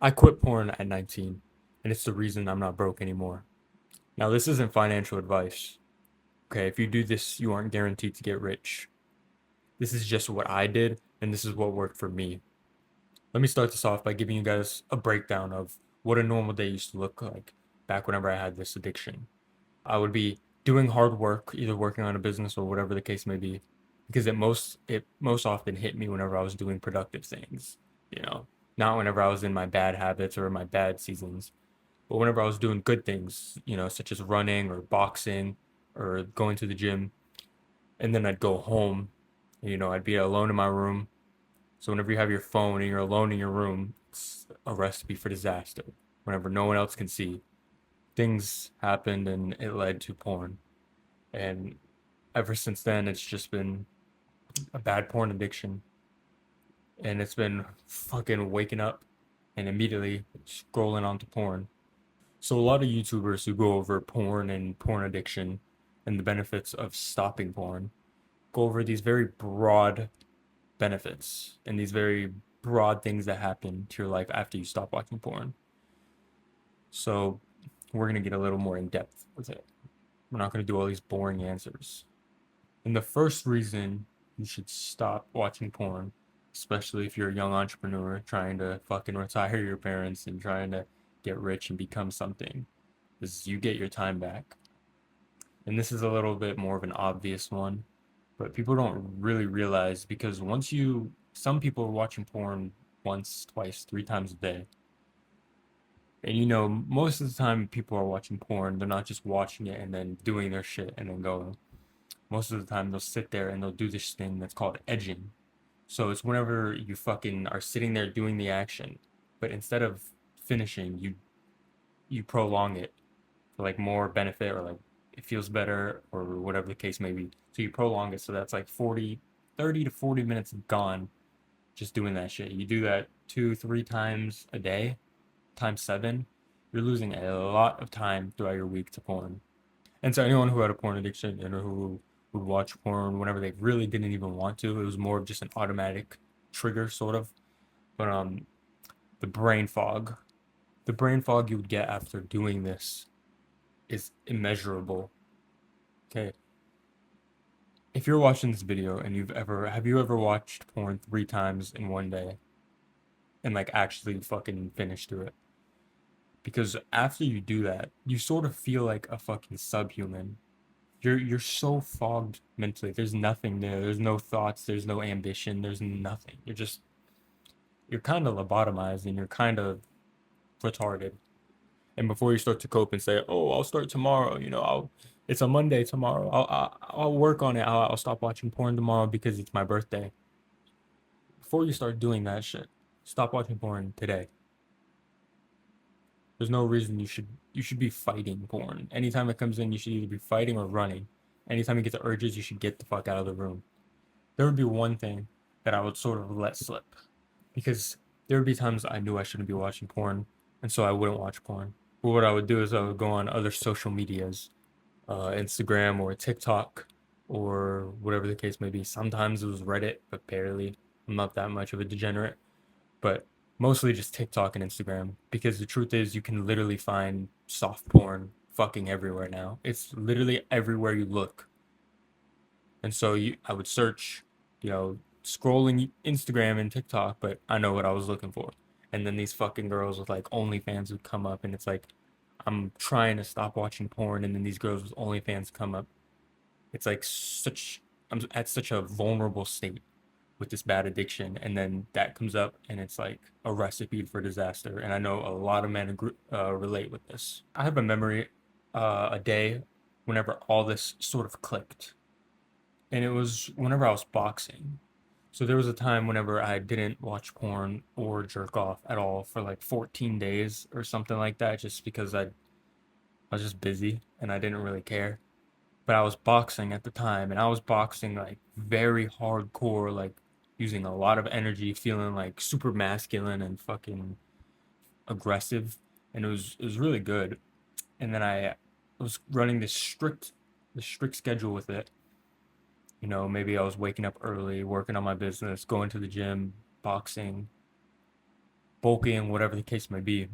I quit porn at 19, and it's the reason I'm not broke anymore. Now, this isn't financial advice. Okay, if you do this, you aren't guaranteed to get rich. This is just what I did, and this is what worked for me. Let me start this off by giving you guys a breakdown of what a normal day used to look like back whenever I had this addiction. I would be doing hard work, either working on a business or whatever the case may be, because it most often hit me whenever I was doing productive things, you know, not whenever I was in my bad habits or my bad seasons, but whenever I was doing good things, such as running or boxing or going to the gym, and then I'd go home, I'd be alone in my room. So whenever you have your phone and you're alone in your room, it's a recipe for disaster. Whenever no one else can see, things happened and it led to porn. And ever since then, it's just been a bad porn addiction. And it's been fucking waking up and immediately scrolling onto porn. So, a lot of YouTubers who go over porn and porn addiction and the benefits of stopping porn go over these very broad benefits and these very broad things that happen to your life after you stop watching porn. So, we're going to get a little more in depth with it. We're not going to do all these boring answers. And the first reason you should stop watching porn, especially if you're a young entrepreneur trying to fucking retire your parents and trying to get rich and become something, is you get your time back. And this is a little bit more of an obvious one, but people don't really realize because some people are watching porn once, twice, three times a day. And most of the time people are watching porn, they're not just watching it and then doing their shit and then going. Most of the time they'll sit there and they'll do this thing that's called edging. So it's whenever you fucking are sitting there doing the action, but instead of finishing, you prolong it for like more benefit or like it feels better or whatever the case may be. So you prolong it so that's like 30 to 40 minutes gone just doing that shit. You do that two, three times a day, times seven, you're losing a lot of time throughout your week to porn. And so anyone who had a porn addiction and who would watch porn whenever they really didn't even want to, it was more of just an automatic trigger, sort of. But the brain fog, the brain fog you would get after doing this is immeasurable. Okay, if you're watching this video and have you ever watched porn three times in one day and like actually fucking finished through it? Because after you do that, you sort of feel like a fucking subhuman. You're so fogged mentally. There's nothing there. There's no thoughts. There's no ambition. There's nothing. You're kind of lobotomized and you're kind of retarded. And before you start to cope and say, "Oh, I'll start tomorrow," it's a Monday tomorrow. I'll work on it. I'll stop watching porn tomorrow because it's my birthday. Before you start doing that shit, stop watching porn today. There's no reason you should be fighting porn. Anytime it comes in, you should either be fighting or running. Anytime you get the urges, you should get the fuck out of the room. There would be one thing that I would sort of let slip because there would be times I knew I shouldn't be watching porn, and so I wouldn't watch porn. But what I would do is I would go on other social medias, Instagram or TikTok or whatever the case may be. Sometimes it was Reddit, but barely. I'm not that much of a degenerate, but mostly just TikTok and Instagram because the truth is you can literally find soft porn fucking everywhere now. It's literally everywhere you look. And so I would search, scrolling Instagram and TikTok, but I know what I was looking for. And then these fucking girls with like OnlyFans would come up, and it's like I'm trying to stop watching porn, and then these girls with OnlyFans come up. It's like I'm at such a vulnerable state with this bad addiction, and then that comes up, and it's like a recipe for disaster. And I know a lot of men relate with this. I have a memory, a day, whenever all this sort of clicked and it was whenever I was boxing. So there was a time whenever I didn't watch porn or jerk off at all for like 14 days or something like that, just because I was just busy and I didn't really care. But I was boxing at the time, and I was boxing like very hardcore, like using a lot of energy, feeling like super masculine and fucking aggressive, and it was really good. And then I was running this strict schedule with it. Maybe I was waking up early, working on my business, going to the gym, boxing, bulking, whatever the case may be.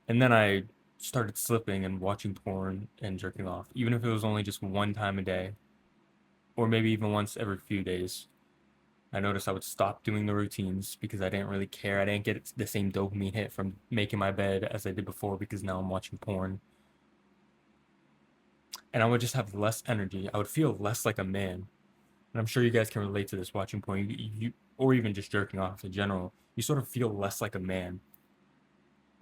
And then I started slipping and watching porn and jerking off, even if it was only just one time a day, or maybe even once every few days. I noticed I would stop doing the routines because I didn't really care. I didn't get the same dopamine hit from making my bed as I did before because now I'm watching porn. And I would just have less energy. I would feel less like a man. And I'm sure you guys can relate to this watching porn, or even just jerking off in general. You sort of feel less like a man.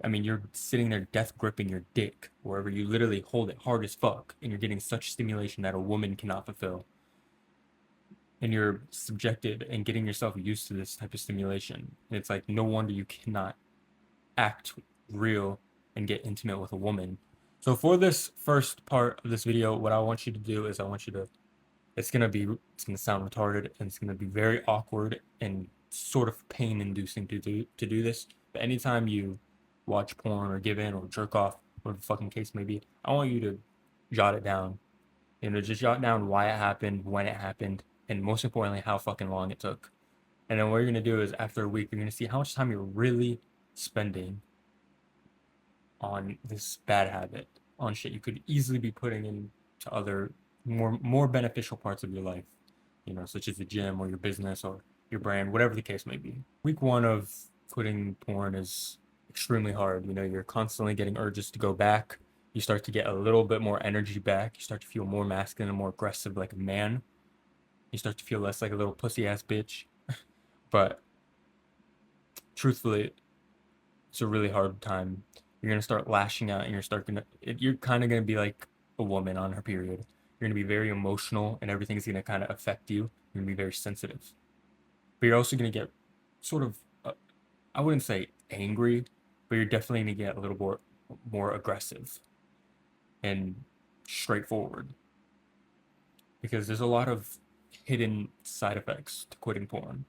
I mean, you're sitting there death gripping your dick wherever you literally hold it hard as fuck, and you're getting such stimulation that a woman cannot fulfill. And you're subjected and getting yourself used to this type of stimulation. And it's like, no wonder you cannot act real and get intimate with a woman. So for this first part of this video, what I want you to do is it's gonna sound retarded and it's gonna be very awkward and sort of pain inducing to do this. But anytime you watch porn or give in or jerk off, whatever the fucking case may be, I want you to jot it down. Just jot down why it happened, when it happened, and most importantly, how fucking long it took. And then what you're gonna do is after a week, you're gonna see how much time you're really spending on this bad habit, on shit you could easily be putting into other more beneficial parts of your life, such as the gym or your business or your brand, whatever the case may be. Week one of quitting porn is extremely hard. You're constantly getting urges to go back. You start to get a little bit more energy back. You start to feel more masculine and more aggressive like a man. You start to feel less like a little pussy ass bitch. But truthfully, it's a really hard time. You're gonna start lashing out, and you're kind of gonna be like a woman on her period. You're gonna be very emotional, and everything's gonna kind of affect you. You're gonna be very sensitive, but you're also gonna get sort of, I wouldn't say angry, but you're definitely gonna get a little more aggressive and straightforward because there's a lot of hidden side effects to quitting porn.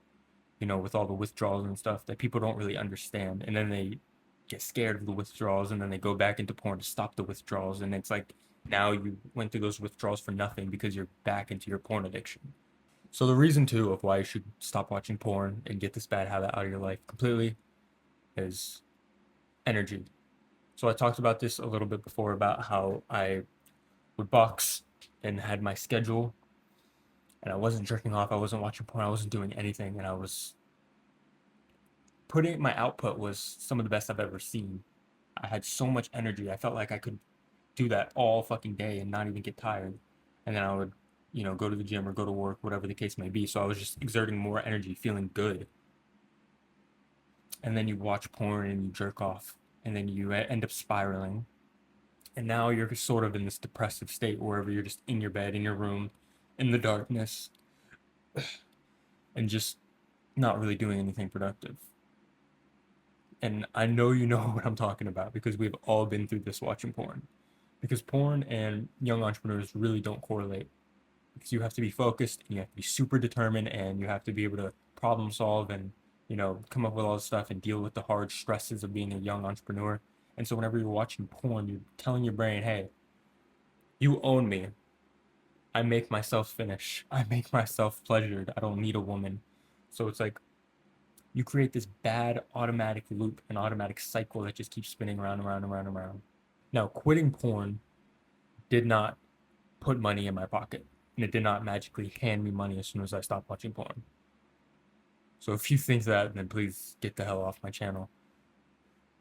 With all the withdrawals and stuff that people don't really understand. And then they get scared of the withdrawals and then they go back into porn to stop the withdrawals. And it's like now you went through those withdrawals for nothing because you're back into your porn addiction. So the reason too of why you should stop watching porn and get this bad habit out of your life completely is energy. So I talked about this a little bit before about how I would box and had my schedule and I wasn't jerking off, I wasn't watching porn, I wasn't doing anything, and I was my output was some of the best I've ever seen. I had so much energy. I felt like I could do that all fucking day and not even get tired. And then I would, go to the gym or go to work, whatever the case may be. So I was just exerting more energy, feeling good. And then you watch porn and you jerk off, and then you end up spiraling. And now you're sort of in this depressive state wherever you're just in your bed, in your room, in the darkness, and just not really doing anything productive. And I know you know what I'm talking about because we've all been through this watching porn. Because porn and young entrepreneurs really don't correlate. Because you have to be focused and you have to be super determined and you have to be able to problem solve and, come up with all this stuff and deal with the hard stresses of being a young entrepreneur. And so whenever you're watching porn, you're telling your brain, hey, you own me. I make myself finish. I make myself pleasured. I don't need a woman. So it's like you create this bad automatic loop, an automatic cycle that just keeps spinning around, around, around, around. Now, quitting porn did not put money in my pocket, and it did not magically hand me money as soon as I stopped watching porn. So if you think that, then please get the hell off my channel.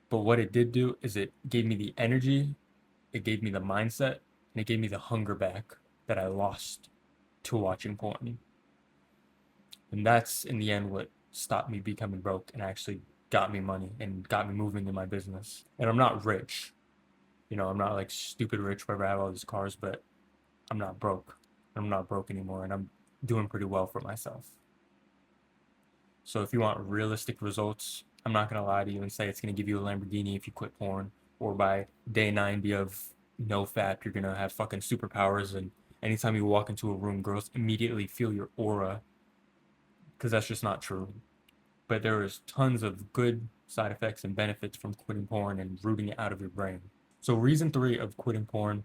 But what it did do is it gave me the energy, it gave me the mindset, and it gave me the hunger back that I lost to watching porn. And that's in the end what stopped me becoming broke and actually got me money and got me moving in my business. And I'm not rich. I'm not like stupid rich wherever I have all these cars, but I'm not broke. I'm not broke anymore and I'm doing pretty well for myself. So if you want realistic results, I'm not going to lie to you and say it's going to give you a Lamborghini if you quit porn, or by day 90 of no fap, you're going to have fucking superpowers. And anytime you walk into a room, girls immediately feel your aura, because that's just not true. But there is tons of good side effects and benefits from quitting porn and rooting it out of your brain. So reason 3 of quitting porn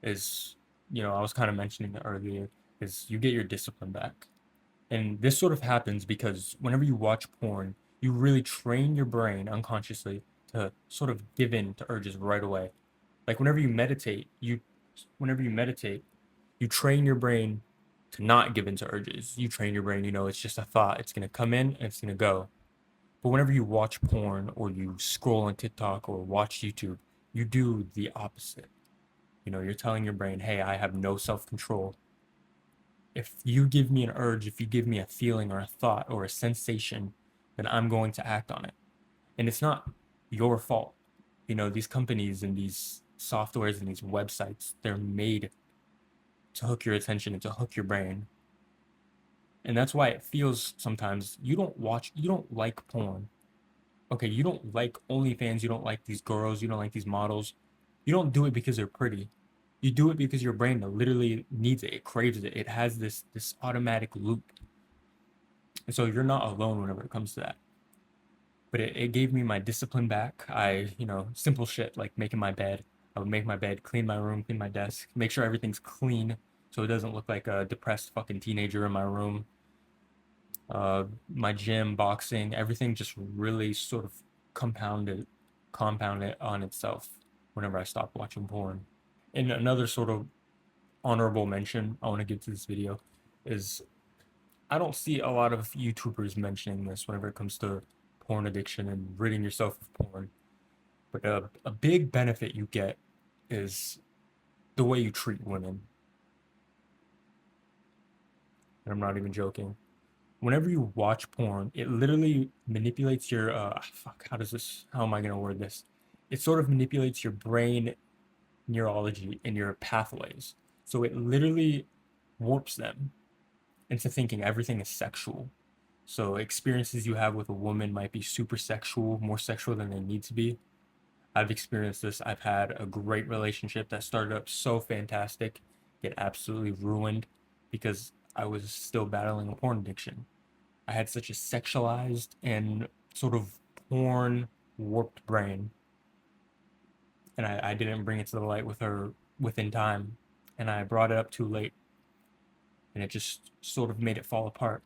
is, I was kind of mentioning it earlier, is you get your discipline back. And this sort of happens because whenever you watch porn, You really train your brain unconsciously to sort of give in to urges right away. Like whenever you meditate, you train your brain to not give in to urges. You train your brain, it's just a thought. It's gonna come in and it's gonna go. But whenever you watch porn or you scroll on TikTok or watch YouTube, you do the opposite. You're telling your brain, hey, I have no self control. If you give me an urge, if you give me a feeling or a thought or a sensation, then I'm going to act on it. And it's not your fault. These companies and these softwares and these websites, they're made to hook your attention and to hook your brain. And that's why it feels sometimes you don't like porn. Okay, you don't like OnlyFans, you don't like these girls, you don't like these models. You don't do it because they're pretty. You do it because your brain literally needs it. It craves it. It has this automatic loop. And so you're not alone whenever it comes to that. But it gave me my discipline back. Simple shit like making my bed. I would make my bed, clean my room, clean my desk, make sure everything's clean so it doesn't look like a depressed fucking teenager in my room. My gym, boxing, everything just really sort of compounded compounded on itself whenever I stopped watching porn. And another sort of honorable mention I want to give to this video is I don't see a lot of YouTubers mentioning this whenever it comes to porn addiction and ridding yourself of porn. But a big benefit you get is the way you treat women. And I'm not even joking. Whenever you watch porn, it literally manipulates your how am I gonna word this? It sort of manipulates your brain neurology and your pathways. So it literally warps them into thinking everything is sexual. So experiences you have with a woman might be super sexual, more sexual than they need to be. I've experienced this. I've had a great relationship that started up so fantastic, get absolutely ruined because I was still battling a porn addiction. I had such a sexualized and sort of porn warped brain, and I didn't bring it to the light with her within time, and I brought it up too late, and it just sort of made it fall apart.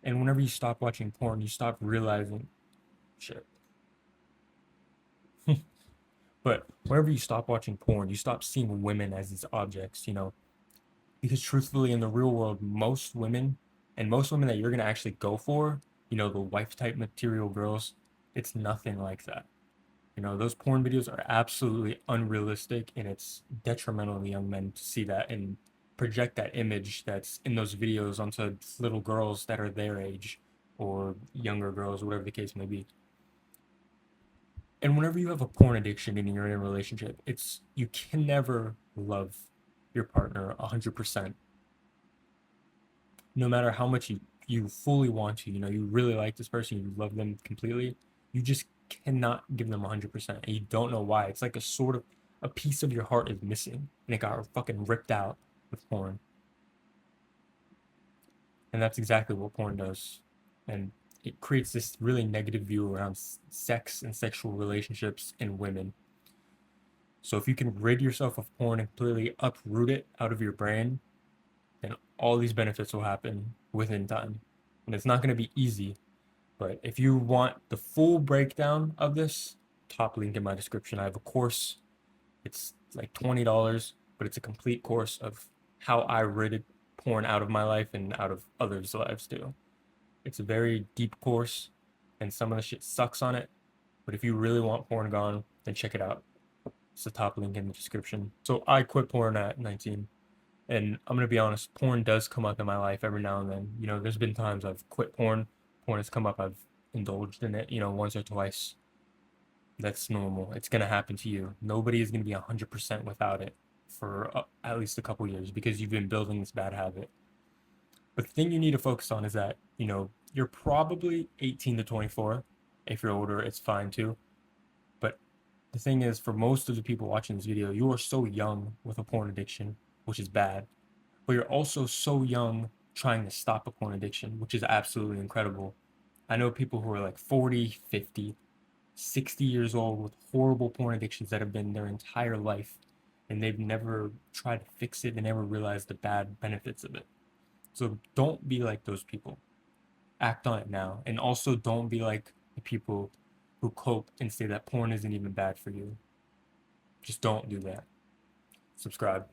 And whenever you stop watching porn, you stop realizing shit. But whenever you stop watching porn, you stop seeing women as these objects, because truthfully, in the real world, most women that you're gonna actually go for, the wife type material girls, it's nothing like that. Those porn videos are absolutely unrealistic, and it's detrimental to young men to see that and project that image that's in those videos onto little girls that are their age or younger girls, whatever the case may be. And whenever you have a porn addiction and you're in a relationship, you can never love your partner 100%. No matter how much you fully want to, you really like this person, you love them completely, you just cannot give them 100%, and you don't know why. It's like a piece of your heart is missing, and it got fucking ripped out with porn. And that's exactly what porn does. And it creates this really negative view around sex and sexual relationships in women. So if you can rid yourself of porn and completely uproot it out of your brain, then all these benefits will happen within time. And it's not going to be easy, but if you want the full breakdown of this, top link in my description. I have a course. It's like $20, but it's a complete course of how I rid porn out of my life and out of others' lives too. It's a very deep course, and some of the shit sucks on it. But if you really want porn gone, then check it out. It's the top link in the description. So I quit porn at 19. And I'm gonna be honest, porn does come up in my life every now and then. There's been times I've quit porn, porn has come up, I've indulged in it, once or twice. That's normal. It's gonna happen to you. Nobody is gonna be 100% without it for at least a couple years because you've been building this bad habit. But the thing you need to focus on is that, you're probably 18 to 24. If you're older, it's fine too. But the thing is, for most of the people watching this video, you are so young with a porn addiction, which is bad. But you're also so young trying to stop a porn addiction, which is absolutely incredible. I know people who are like 40, 50, 60 years old with horrible porn addictions that have been their entire life, and they've never tried to fix it. They never realized the bad benefits of it. So don't be like those people. Act on it now. And also don't be like the people who cope and say that porn isn't even bad for you. Just don't do that. Subscribe.